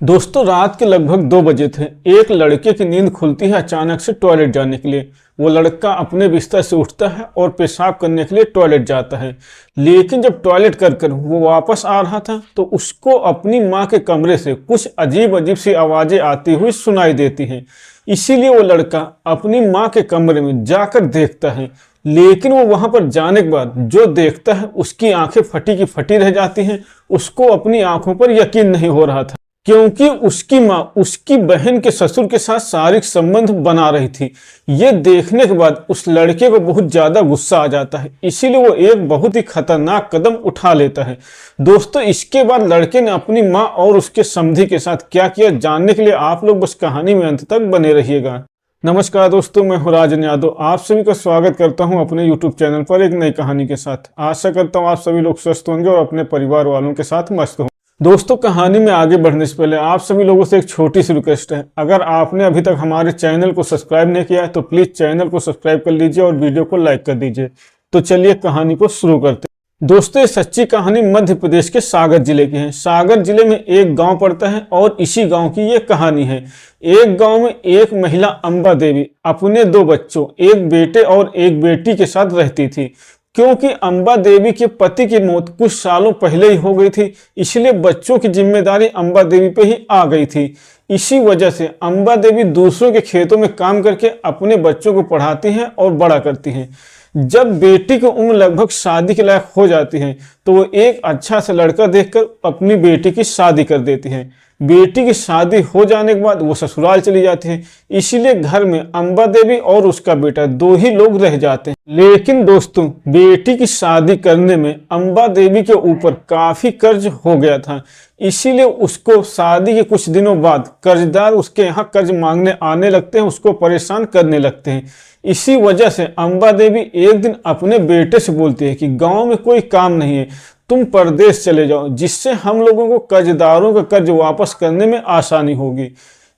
दोस्तों रात के लगभग 2 बजे थे। एक लड़के की नींद खुलती है अचानक से टॉयलेट जाने के लिए। वो लड़का अपने बिस्तर से उठता है और पेशाब करने के लिए टॉयलेट जाता है। लेकिन जब टॉयलेट कर वो वापस आ रहा था तो उसको अपनी माँ के कमरे से कुछ अजीब अजीब सी आवाजें आती हुई सुनाई देती हैं। इसीलिए वो लड़का अपनी माँ के कमरे में जाकर देखता है। लेकिन वो वहां पर जाने के बाद जो देखता है उसकी आंखें फटी की फटी रह जाती हैं। उसको अपनी आंखों पर यकीन नहीं हो रहा था, क्योंकि उसकी माँ उसकी बहन के ससुर के साथ शारीरिक संबंध बना रही थी। ये देखने के बाद उस लड़के को बहुत ज्यादा गुस्सा आ जाता है। इसीलिए वो एक बहुत ही खतरनाक कदम उठा लेता है। दोस्तों इसके बाद लड़के ने अपनी माँ और उसके समधी के साथ क्या किया, जानने के लिए आप लोग बस कहानी में अंत तक बने रहिएगा। नमस्कार दोस्तों, मैं हूं राजन यादव। आप सभी का स्वागत करता हूं अपने YouTube चैनल पर एक नई कहानी के साथ। आशा करता हूं आप सभी लोग स्वस्थ होंगे और अपने परिवार वालों के साथ मस्त होंगे। दोस्तों कहानी में आगे बढ़ने से पहले आप सभी लोगों से एक छोटी सी रिक्वेस्ट है। अगर आपने अभी तक हमारे चैनल को सब्सक्राइब नहीं किया है तो प्लीज चैनल को सब्सक्राइब कर लीजिए और वीडियो को लाइक कर दीजिए। तो चलिए कहानी को शुरू करते हैं। दोस्तों ये सच्ची कहानी मध्य प्रदेश के सागर जिले की है। सागर जिले में एक गांव पड़ता है और इसी गांव की ये कहानी है। एक गांव में एक महिला अंबा देवी अपने 2 बच्चों, एक बेटे और एक बेटी के साथ रहती थी। क्योंकि अंबा देवी के पति की मौत कुछ सालों पहले ही हो गई थी, इसलिए बच्चों की जिम्मेदारी अंबा देवी पे ही आ गई थी। इसी वजह से अंबा देवी दूसरों के खेतों में काम करके अपने बच्चों को पढ़ाती हैं और बड़ा करती हैं। जब बेटी की उम्र लगभग शादी के लायक हो जाती है तो वो एक अच्छा सा लड़का देखकर अपनी बेटी की शादी कर देती है। बेटी की शादी हो जाने के बाद वो ससुराल चली जाती है। इसीलिए घर में अंबा देवी और उसका बेटा 2 ही लोग रह जाते हैं। लेकिन दोस्तों बेटी की शादी करने में अंबा देवी के ऊपर काफी कर्ज हो गया था। इसीलिए उसको शादी के कुछ दिनों बाद कर्जदार उसके यहाँ कर्ज मांगने आने लगते हैं, उसको परेशान करने लगते हैं। इसी वजह से अंबा देवी एक दिन अपने बेटे से बोलती है कि गांव में कोई काम नहीं है, तुम परदेश चले जाओ, जिससे हम लोगों को कर्जदारों का कर्ज वापस करने में आसानी होगी।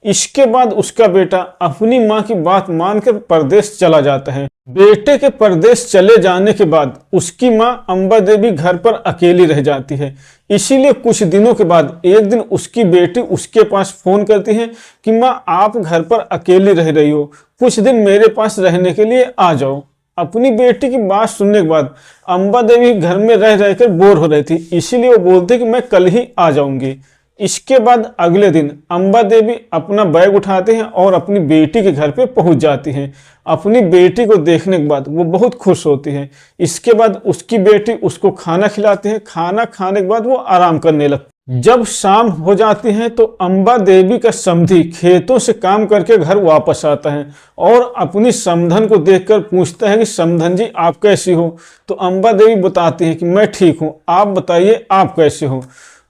इसके बाद उसका बेटा अपनी माँ की बात मानकर परदेश चला जाता है। बेटे के परदेश चले जाने के बाद उसकी माँ अंबा देवी घर पर अकेली रह जाती है। इसीलिए कुछ दिनों के बाद एक दिन उसकी बेटी उसके पास फोन करती है कि माँ आप घर पर अकेली रह रही हो, कुछ दिन मेरे पास रहने के लिए आ जाओ। अपनी बेटी की बात सुनने के बाद अंबा देवी घर में रह रहकर बोर हो रही थी, इसीलिए वो बोलते कि मैं कल ही आ जाऊंगी। इसके बाद अगले दिन अंबा देवी अपना बैग उठाते हैं और अपनी बेटी के घर पे पहुंच जाती हैं। अपनी बेटी को देखने के बाद वो बहुत खुश होती है। इसके बाद उसकी बेटी उसको खाना खिलाती है। खाना खाने के बाद वो आराम करने लगती है। जब शाम हो जाती है तो अंबा देवी का समधी खेतों से काम करके घर वापस आता है और अपनी समधन को देखकर पूछता है कि समधन जी आप कैसी हो। तो अंबा देवी बताती है कि मैं ठीक हूँ, आप बताइए आप कैसे हो।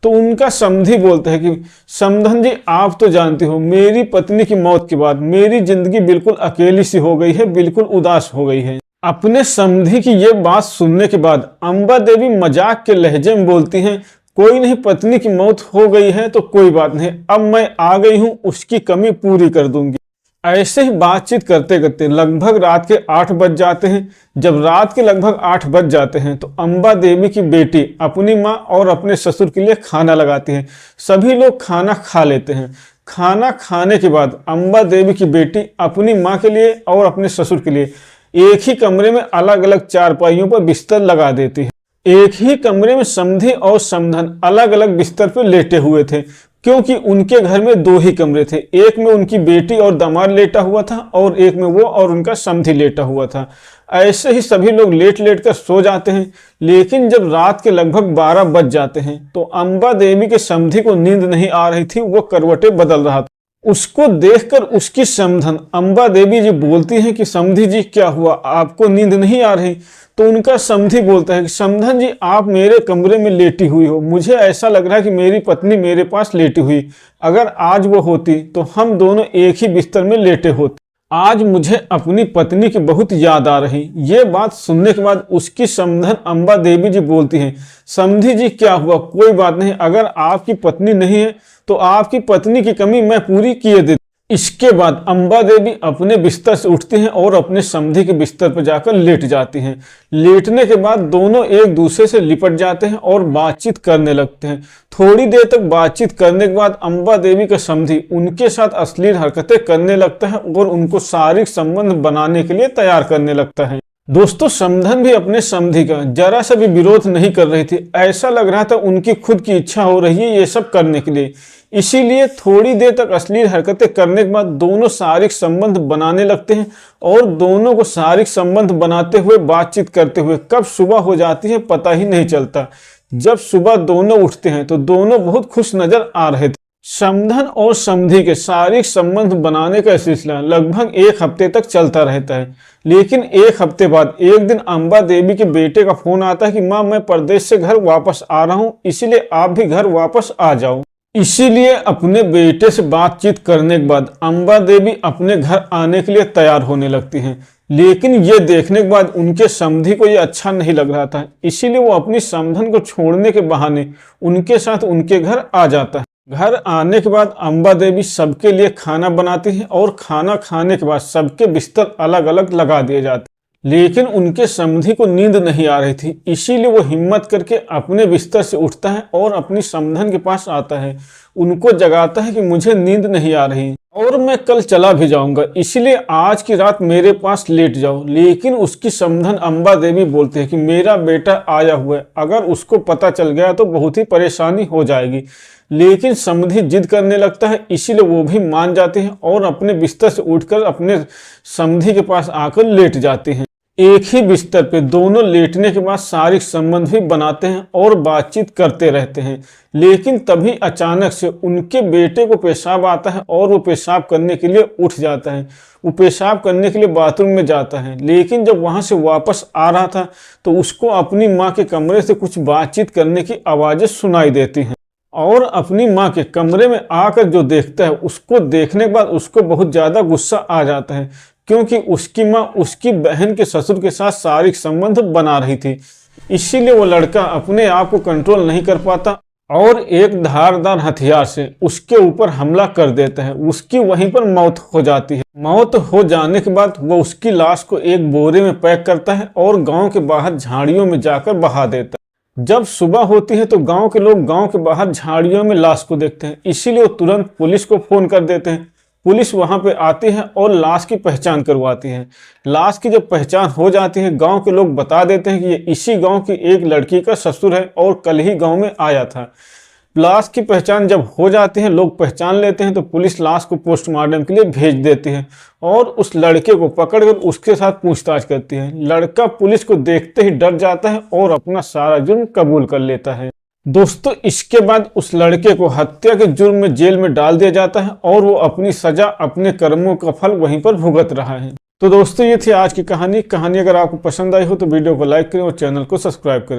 तो उनका समधी बोलता है कि समधन जी आप तो जानते हो मेरी पत्नी की मौत के बाद मेरी जिंदगी बिल्कुल अकेली सी हो गई है, बिल्कुल उदास हो गई है। अपने समधी की ये बात सुनने के बाद अंबा देवी मजाक के लहजे में बोलती हैं, कोई नहीं, पत्नी की मौत हो गई है तो कोई बात नहीं, अब मैं आ गई हूँ, उसकी कमी पूरी कर दूंगी। ऐसे ही बातचीत करते करते लगभग रात के 8 बज जाते हैं। जब रात के लगभग 8 बज जाते हैं तो अंबा देवी की बेटी अपनी माँ और अपने ससुर के लिए खाना लगाती है। सभी लोग खाना खा लेते हैं। खाना खाने के बाद अंबा देवी की बेटी अपनी माँ के लिए और अपने ससुर के लिए एक ही कमरे में अलग अलग चारपाइयों पर बिस्तर लगा देती है। एक ही कमरे में समधी और समधन अलग अलग बिस्तर पर लेटे हुए थे, क्योंकि उनके घर में 2 ही कमरे थे। एक में उनकी बेटी और दामाद लेटा हुआ था और एक में वो और उनका समधी लेटा हुआ था। ऐसे ही सभी लोग लेट लेट कर सो जाते हैं। लेकिन जब रात के लगभग 12 बज जाते हैं तो अंबा देवी के समधी को नींद नहीं आ रही थी, वो करवटें बदल रहा था। उसको देखकर उसकी समधन अंबा देवी जी बोलती हैं कि समधी जी क्या हुआ, आपको नींद नहीं आ रही। तो उनका समधी बोलता है कि समधन जी आप मेरे कमरे में लेटी हुई हो, मुझे ऐसा लग रहा है कि मेरी पत्नी मेरे पास लेटी हुई, अगर आज वो होती तो हम दोनों एक ही बिस्तर में लेटे होते। आज मुझे अपनी पत्नी की बहुत याद आ रही। ये बात सुनने के बाद उसकी समधन अंबा देवी जी बोलती हैं, समधी जी क्या हुआ, कोई बात नहीं, अगर आपकी पत्नी नहीं है तो आपकी पत्नी की कमी मैं पूरी किए देती। इसके बाद अंबा देवी अपने बिस्तर से उठती हैं और अपने समधी के बिस्तर पर जाकर लेट जाती हैं। लेटने के बाद दोनों एक दूसरे से लिपट जाते हैं और बातचीत करने लगते हैं। थोड़ी देर तक बातचीत करने के बाद अंबा देवी का समधी उनके साथ अश्लील हरकतें करने लगता है और उनको शारीरिक संबंध बनाने के लिए तैयार करने लगता है। दोस्तों, समधन भी अपने समधी का जरा सा भी विरोध नहीं कर रही थी। ऐसा लग रहा था उनकी खुद की इच्छा हो रही है ये सब करने के लिए। इसीलिए थोड़ी देर तक अश्लील हरकतें करने के बाद दोनों शारीरिक संबंध बनाने लगते हैं और दोनों को शारीरिक संबंध बनाते हुए बातचीत करते हुए कब सुबह हो जाती है पता ही नहीं चलता। जब सुबह दोनों उठते हैं तो दोनों बहुत खुश नजर आ रहे थे। समधन और समधी के शारीरिक संबंध बनाने का सिलसिला लगभग 1 हफ्ते तक चलता रहता है। लेकिन 1 हफ्ते बाद एक दिन अंबा देवी के बेटे का फोन आता है कि माँ, मैं परदेश से घर वापस आ रहा हूँ, इसीलिए आप भी घर वापस आ जाओ। इसीलिए अपने बेटे से बातचीत करने के बाद अंबा देवी अपने घर आने के लिए तैयार होने लगती हैं। लेकिन ये देखने के बाद उनके समधी को ये अच्छा नहीं लग रहा था। इसीलिए वो अपनी समधन को छोड़ने के बहाने उनके साथ उनके घर आ जाता है। घर आने के बाद अंबा देवी सबके लिए खाना बनाती है और खाना खाने के बाद सबके बिस्तर अलग अलग लगा दिए जाते। लेकिन उनके समधी को नींद नहीं आ रही थी। इसीलिए वो हिम्मत करके अपने बिस्तर से उठता है और अपनी समधन के पास आता है। उनको जगाता है कि मुझे नींद नहीं आ रही और मैं कल चला भी जाऊंगा, इसलिए आज की रात मेरे पास लेट जाओ। लेकिन उसकी समधन अंबा देवी बोलते हैं कि मेरा बेटा आया हुआ है, अगर उसको पता चल गया तो बहुत ही परेशानी हो जाएगी। लेकिन समधी जिद करने लगता है, इसीलिए वो भी मान जाते हैं और अपने बिस्तर से उठकर अपने समधी के पास आकर लेट जाते हैं। एक ही बिस्तर पे दोनों लेटने के बाद शारीरिक संबंध भी बनाते हैं और बातचीत करते रहते हैं। लेकिन तभी अचानक से उनके बेटे को पेशाब आता है और वो पेशाब करने के लिए उठ जाता है। वो पेशाब करने के लिए बाथरूम में जाता है। लेकिन जब वहां से वापस आ रहा था तो उसको अपनी माँ के कमरे से कुछ बातचीत करने की आवाजें सुनाई देती हैं और अपनी माँ के कमरे में आकर जो देखता है उसको देखने के बाद उसको बहुत ज्यादा गुस्सा आ जाता है, क्योंकि उसकी माँ उसकी बहन के ससुर के साथ शारीरिक संबंध बना रही थी। इसीलिए वो लड़का अपने आप को कंट्रोल नहीं कर पाता और एक धारदार हथियार से उसके ऊपर हमला कर देता है। उसकी वहीं पर मौत हो जाती है। मौत हो जाने के बाद वो उसकी लाश को एक बोरे में पैक करता है और गांव के बाहर झाड़ियों में जाकर बहा देता है। जब सुबह होती है तो गांव के लोग गांव के बाहर झाड़ियों में लाश को देखते हैं। इसीलिए वो तुरंत पुलिस को फोन कर देते हैं। पुलिस वहां पे आती है और लाश की पहचान करवाती है। लाश की जब पहचान हो जाती है, गांव के लोग बता देते हैं कि ये इसी गांव की एक लड़की का ससुर है और कल ही गांव में आया था। लाश की पहचान जब हो जाती है, लोग पहचान लेते हैं, तो पुलिस लाश को पोस्टमार्टम के लिए भेज देती है और उस लड़के को पकड़कर उसके साथ पूछताछ करती है। लड़का पुलिस को देखते ही डर जाता है और अपना सारा जुर्म कबूल कर लेता है। दोस्तों, इसके बाद उस लड़के को हत्या के जुर्म में जेल में डाल दिया जाता है और वो अपनी सजा, अपने कर्मों का फल वहीं पर भुगत रहा है। तो दोस्तों, ये थी आज की कहानी। अगर आपको पसंद आई हो तो वीडियो को लाइक करें और चैनल को सब्सक्राइब करें।